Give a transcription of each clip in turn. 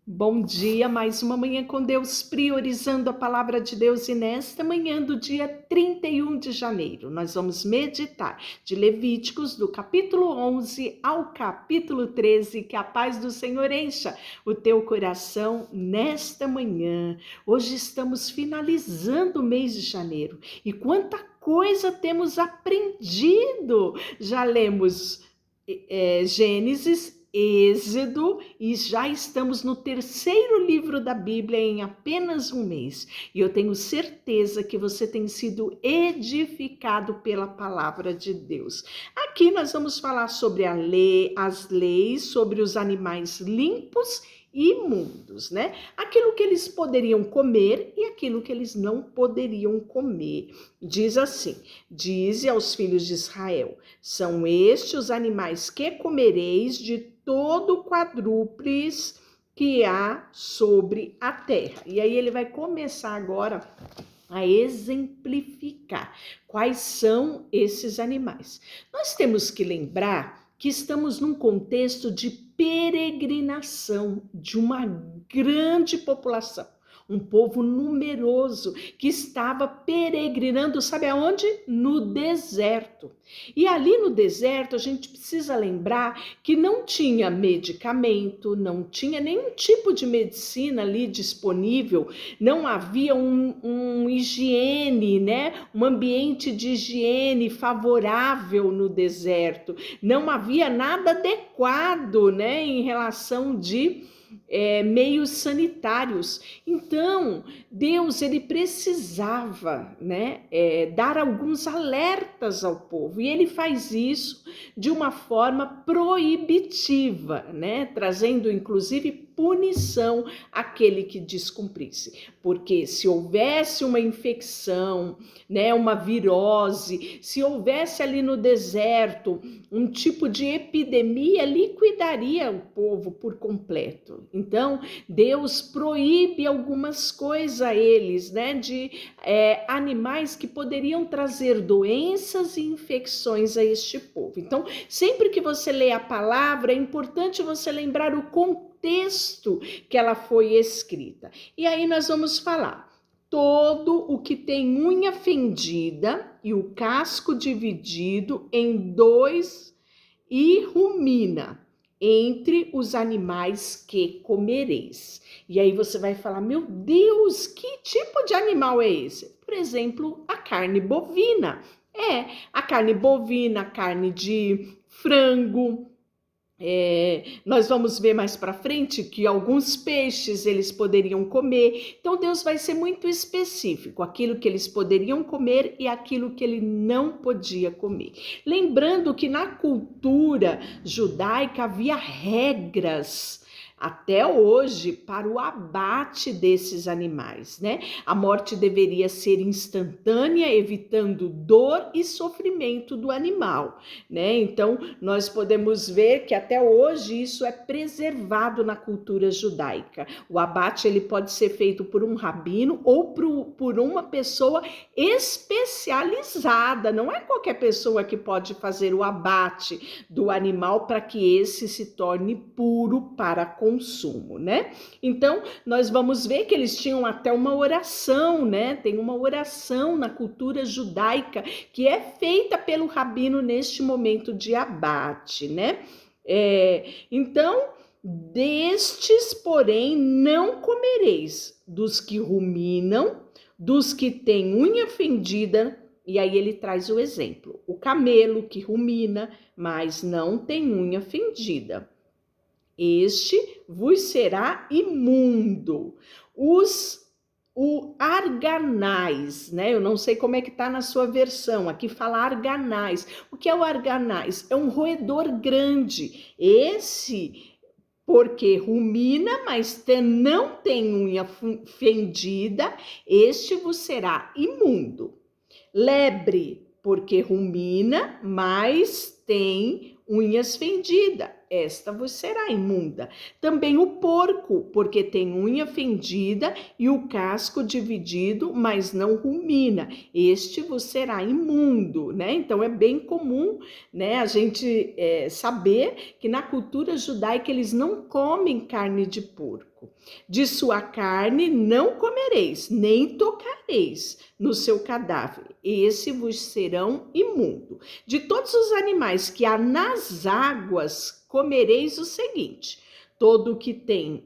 Bom dia, mais uma manhã com Deus, priorizando a palavra de Deus. E nesta manhã do dia 31 de janeiro, nós vamos meditar de Levíticos, do capítulo 11 ao capítulo 13. Que a paz do Senhor encha o teu coração nesta manhã. Hoje estamos finalizando o mês de janeiro e quanta coisa temos aprendido. Já lemos Gênesis, Êxodo, e já estamos no terceiro livro da Bíblia em apenas um mês. E eu tenho certeza que você tem sido edificado pela palavra de Deus. Aqui nós vamos falar sobre as leis, sobre os animais limpos e imundos, né? Aquilo que eles poderiam comer e aquilo que eles não poderiam comer. Diz assim: dize aos filhos de Israel: são estes os animais que comereis de todo quadrúpedes que há sobre a terra. E aí ele vai começar agora a exemplificar quais são esses animais. Nós temos que lembrar que estamos num contexto de peregrinação de uma grande população. Um povo numeroso que estava peregrinando, sabe aonde? No deserto. E ali no deserto, a gente precisa lembrar que não tinha medicamento, não tinha nenhum tipo de medicina ali disponível, não havia um higiene, né? Um ambiente de higiene favorável no deserto, não havia nada adequado, né? Em relação de meios sanitários. Então, Deus, ele precisava, né, dar alguns alertas ao povo, e ele faz isso de uma forma proibitiva, né, trazendo inclusive punição àquele que descumprisse. Porque se houvesse uma infecção, né, uma virose, se houvesse ali no deserto um tipo de epidemia, liquidaria o povo por completo. Então, Deus proíbe algumas coisas a eles, né, de animais que poderiam trazer doenças e infecções a este povo. Então, sempre que você lê a palavra, é importante você lembrar o contexto que ela foi escrita. E aí nós vamos falar: todo o que tem unha fendida e o casco dividido em dois e rumina entre os animais que comereis. E aí você vai falar: meu Deus, que tipo de animal é esse? Por exemplo, a carne bovina. A carne bovina, a carne de frango. Nós vamos ver mais para frente que alguns peixes eles poderiam comer. Então Deus vai ser muito específico, aquilo que eles poderiam comer e aquilo que ele não podia comer. Lembrando que na cultura judaica havia regras até hoje para o abate desses animais, né? A morte deveria ser instantânea, evitando dor e sofrimento do animal, né? Então nós podemos ver que até hoje isso é preservado na cultura judaica. O abate ele pode ser feito por um rabino ou por uma pessoa especializada. Não é qualquer pessoa que pode fazer o abate do animal para que esse se torne puro para consumo, né? Então nós vamos ver que eles tinham até uma oração, né? Tem uma oração na cultura judaica que é feita pelo rabino neste momento de abate, né? Então, destes, porém, não comereis dos que ruminam, dos que têm unha fendida. E aí ele traz o exemplo: o camelo que rumina, mas não tem unha fendida, este vos será imundo. O arganais, né? Eu não sei como é que tá na sua versão. Aqui fala arganais. O que é o arganais? É um roedor grande. Esse, porque rumina, mas não tem unha fendida, este vos será imundo. Lebre, porque rumina, mas tem unhas fendidas, esta vos será imunda. Também o porco, porque tem unha fendida e o casco dividido, mas não rumina, este vos será imundo, né? Então é bem comum, né, a gente saber que na cultura judaica eles não comem carne de porco. porco. De sua carne não comereis, nem tocareis no seu cadáver. Esse vos serão imundo. De todos os animais que há nas águas, comereis o seguinte: todo o que tem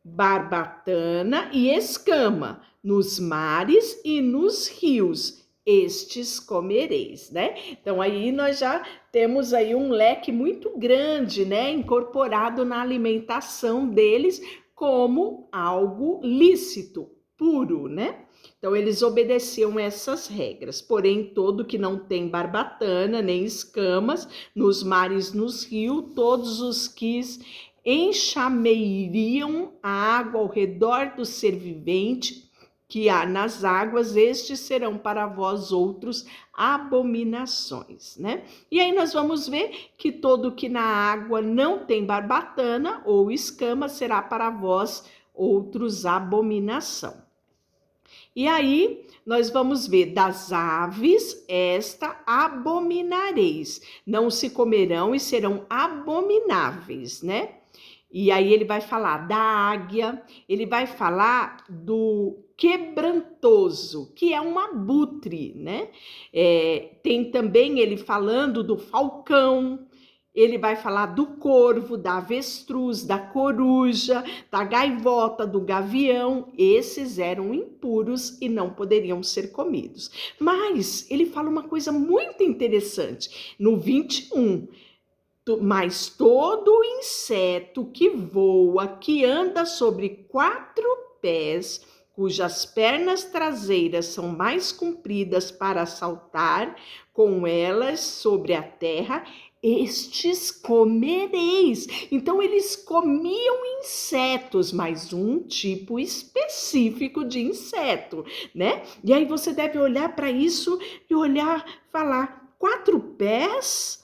barbatana e escama nos mares e nos rios, estes comereis, né? Então aí nós já temos aí um leque muito grande, né, incorporado na alimentação deles como algo lícito, puro, né? Então eles obedeciam essas regras. Porém, todo que não tem barbatana nem escamas nos mares, nos rios, todos os que enxameiriam a água ao redor do ser vivente que há nas águas, estes serão para vós outros abominações, né? E aí nós vamos ver que todo que na água não tem barbatana ou escama será para vós outros abominação. E aí nós vamos ver: das aves esta abominareis, não se comerão e serão abomináveis, né? E aí ele vai falar da águia, ele vai falar do quebrantoso, que é um abutre, né? Tem também ele falando do falcão, ele vai falar do corvo, da avestruz, da coruja, da gaivota, do gavião. Esses eram impuros e não poderiam ser comidos. Mas ele fala uma coisa muito interessante no 21. Mas todo inseto que voa, que anda sobre 4 pés, cujas pernas traseiras são mais compridas para saltar com elas sobre a terra, estes comereis. Então eles comiam insetos, mas um tipo específico de inseto, né? E aí você deve olhar para isso e falar: 4 pés?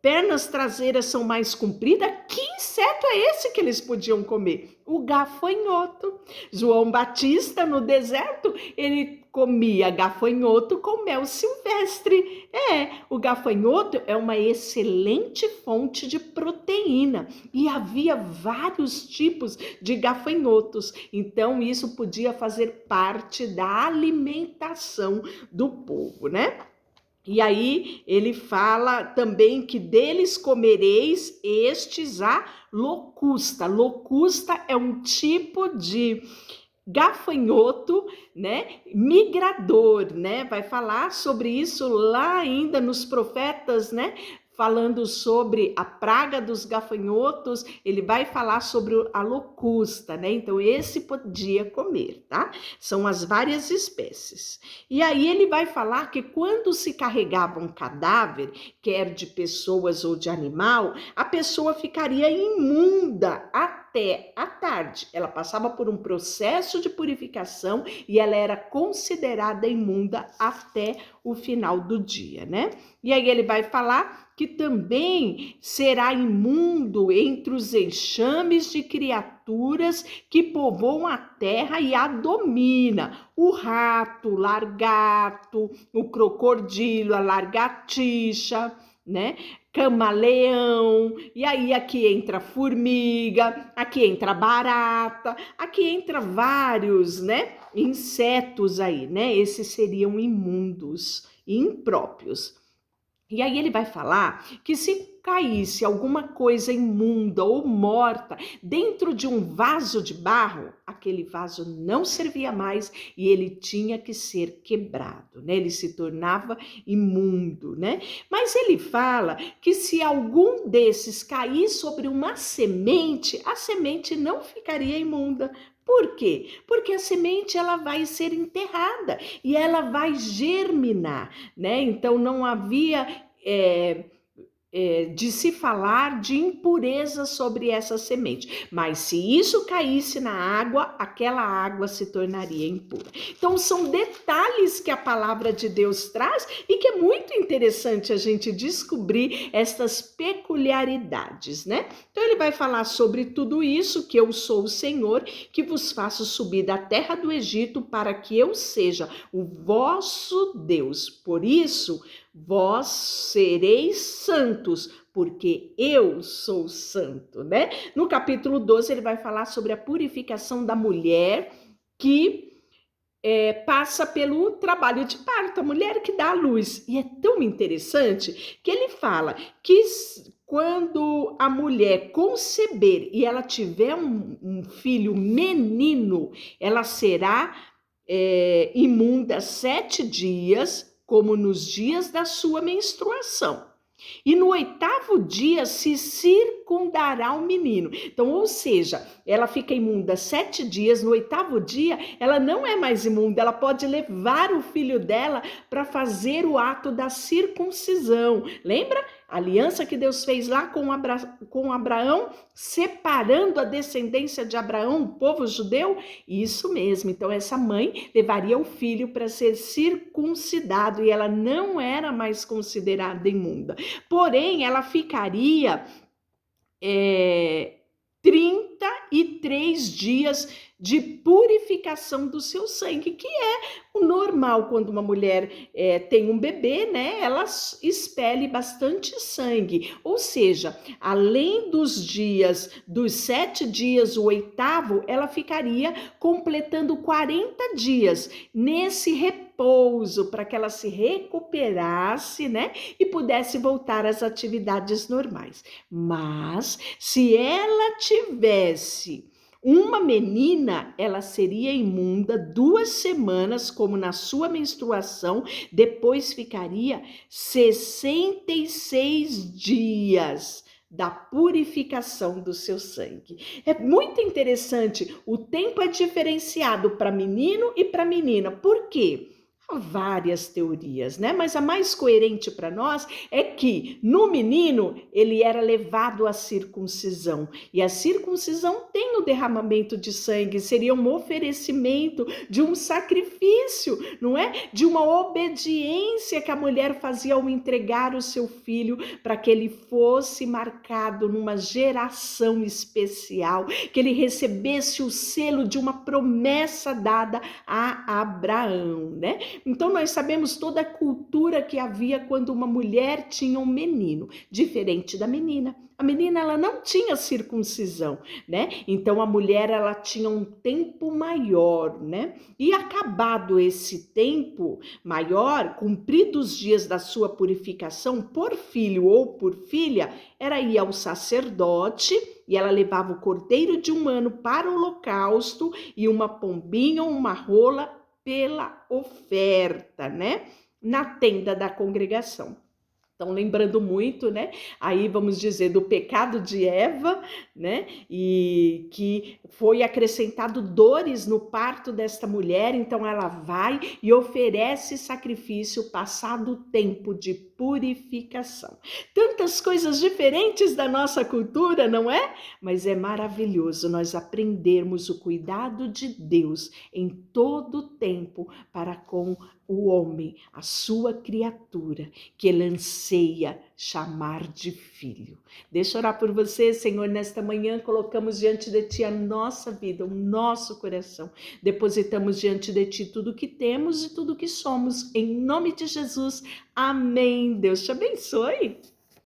Pernas traseiras são mais compridas? Que inseto é esse que eles podiam comer? O gafanhoto. João Batista, no deserto, ele comia gafanhoto com mel silvestre. O gafanhoto é uma excelente fonte de proteína e havia vários tipos de gafanhotos. Então, isso podia fazer parte da alimentação do povo, né? E aí ele fala também que deles comereis estes a locusta. Locusta é um tipo de gafanhoto, né, migrador, né? Vai falar sobre isso lá ainda nos profetas, né? Falando sobre a praga dos gafanhotos, ele vai falar sobre a locusta, né? Então, esse podia comer, tá? São as várias espécies. E aí ele vai falar que quando se carregava um cadáver, quer de pessoas ou de animal, a pessoa ficaria imunda até a tarde. Ela passava por um processo de purificação e ela era considerada imunda até o final do dia, né? E aí ele vai falar que também será imundo entre os enxames de criaturas que povoam a terra e a domina: o rato, o largato, o crocodilo, a lagartixa, né? Camaleão, e aí aqui entra formiga, aqui entra barata, aqui entra vários, né, insetos aí, né? Esses seriam imundos e impróprios. E aí ele vai falar que se caísse alguma coisa imunda ou morta dentro de um vaso de barro, aquele vaso não servia mais e ele tinha que ser quebrado, né? Ele se tornava imundo, né? Mas ele fala que se algum desses cair sobre uma semente, a semente não ficaria imunda. Por quê? Porque a semente ela vai ser enterrada e ela vai germinar, né? Então não havia de se falar de impureza sobre essa semente, mas se isso caísse na água, aquela água se tornaria impura. Então são detalhes que a palavra de Deus traz e que é muito interessante a gente descobrir estas peculiaridades, né? Então ele vai falar sobre tudo isso, que eu sou o Senhor, que vos faço subir da terra do Egito para que eu seja o vosso Deus. Por isso vós sereis santos, porque eu sou santo, né? No capítulo 12, ele vai falar sobre a purificação da mulher que passa pelo trabalho de parto, a mulher que dá à luz. E é tão interessante que ele fala que quando a mulher conceber e ela tiver um filho menino, ela será imunda 7 dias, como nos dias da sua menstruação. E no 8º dia se circundará o menino. Então, ou seja, ela fica imunda 7 dias, no 8º dia ela não é mais imunda, ela pode levar o filho dela para fazer o ato da circuncisão. Lembra? A aliança que Deus fez lá com Abraão, separando a descendência de Abraão, o povo judeu? Isso mesmo. Então, essa mãe levaria o filho para ser circuncidado e ela não era mais considerada imunda. Porém, ela ficaria 33 dias de purificação do seu sangue, que é o normal quando uma mulher tem um bebê, né? Ela expele bastante sangue. Ou seja, além dos 7 dias, o 8º, ela ficaria completando 40 dias nesse repouso para que ela se recuperasse, né? E pudesse voltar às atividades normais. Mas se ela tivesse uma menina, ela seria imunda 2 semanas, como na sua menstruação, depois ficaria 66 dias da purificação do seu sangue. É muito interessante, o tempo é diferenciado para menino e para menina. Por quê? Há várias teorias, né? Mas a mais coerente para nós é que no menino ele era levado à circuncisão. E a circuncisão tem o derramamento de sangue, seria um oferecimento de um sacrifício, não é? De uma obediência que a mulher fazia ao entregar o seu filho para que ele fosse marcado numa geração especial, que ele recebesse o selo de uma promessa dada a Abraão, né? Então, nós sabemos toda a cultura que havia quando uma mulher tinha um menino, diferente da menina. A menina, ela não tinha circuncisão, né? Então, a mulher, ela tinha um tempo maior, né? E acabado esse tempo maior, cumpridos os dias da sua purificação, por filho ou por filha, era ir ao sacerdote e ela levava o cordeiro de 1 ano para o holocausto e uma pombinha ou uma rola pela oferta, né? Na tenda da congregação. Então, lembrando muito, né? Aí vamos dizer do pecado de Eva, né? E que foi acrescentado dores no parto desta mulher. Então, ela vai e oferece sacrifício passado o tempo de purificação. Tantas coisas diferentes da nossa cultura, não é? Mas é maravilhoso nós aprendermos o cuidado de Deus em todo o tempo para com o homem, a sua criatura, que ele anseia chamar de filho. Deixa eu orar por você, Senhor, nesta manhã colocamos diante de Ti a nossa vida, o nosso coração. Depositamos diante de Ti tudo que temos e tudo que somos. Em nome de Jesus, amém. Deus te abençoe.